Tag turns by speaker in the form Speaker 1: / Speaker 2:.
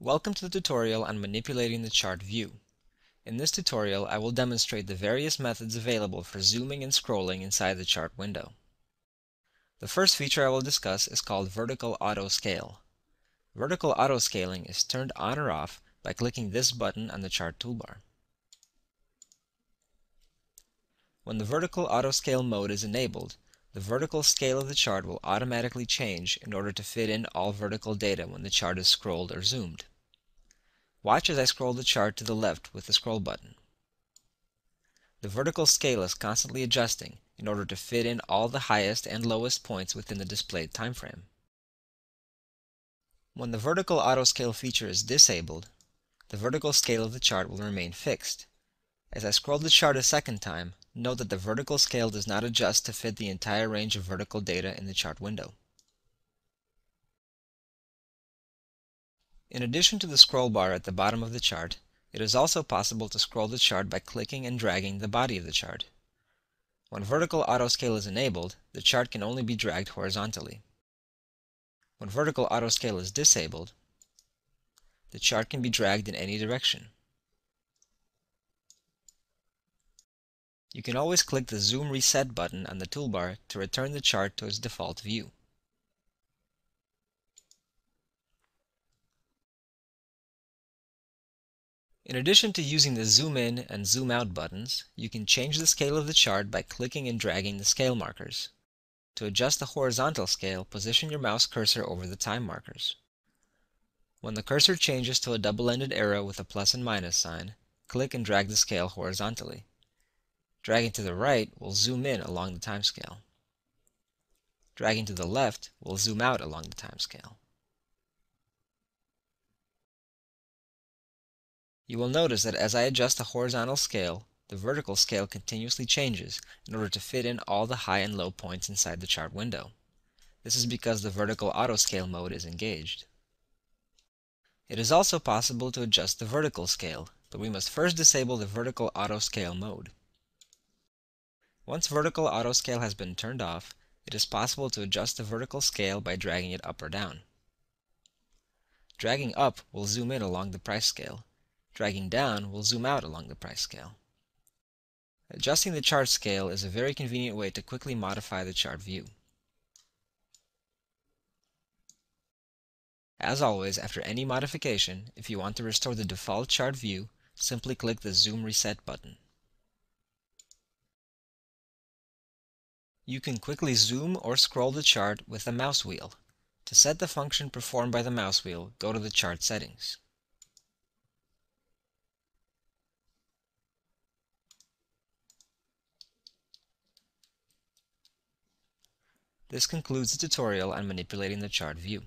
Speaker 1: Welcome to the tutorial on manipulating the chart view. In this tutorial, I will demonstrate the various methods available for zooming and scrolling inside the chart window. The first feature I will discuss is called vertical auto scale. Vertical auto scaling is turned on or off by clicking this button on the chart toolbar. When the vertical auto scale mode is enabled, the vertical scale of the chart will automatically change in order to fit in all vertical data when the chart is scrolled or zoomed. Watch as I scroll the chart to the left with the scroll button. The vertical scale is constantly adjusting in order to fit in all the highest and lowest points within the displayed time frame. When the vertical auto scale feature is disabled, the vertical scale of the chart will remain fixed. As I scroll the chart a second time, note that the vertical scale does not adjust to fit the entire range of vertical data in the chart window. In addition to the scroll bar at the bottom of the chart, it is also possible to scroll the chart by clicking and dragging the body of the chart. When vertical auto scale is enabled, the chart can only be dragged horizontally. When vertical auto scale is disabled, the chart can be dragged in any direction. You can always click the Zoom Reset button on the toolbar to return the chart to its default view. In addition to using the Zoom In and Zoom Out buttons, you can change the scale of the chart by clicking and dragging the scale markers. To adjust the horizontal scale, position your mouse cursor over the time markers. When the cursor changes to a double-ended arrow with a plus and minus sign, click and drag the scale horizontally. Dragging to the right will zoom in along the time scale. Dragging to the left will zoom out along the time scale. You will notice that as I adjust the horizontal scale, the vertical scale continuously changes in order to fit in all the high and low points inside the chart window. This is because the vertical auto scale mode is engaged. It is also possible to adjust the vertical scale, but we must first disable the vertical auto scale mode. Once vertical auto scale has been turned off, it is possible to adjust the vertical scale by dragging it up or down. Dragging up will zoom in along the price scale. Dragging down will zoom out along the price scale. Adjusting the chart scale is a very convenient way to quickly modify the chart view. As always, after any modification, if you want to restore the default chart view, simply click the Zoom Reset button. You can quickly zoom or scroll the chart with the mouse wheel. To set the function performed by the mouse wheel, go to the chart settings. This concludes the tutorial on manipulating the chart view.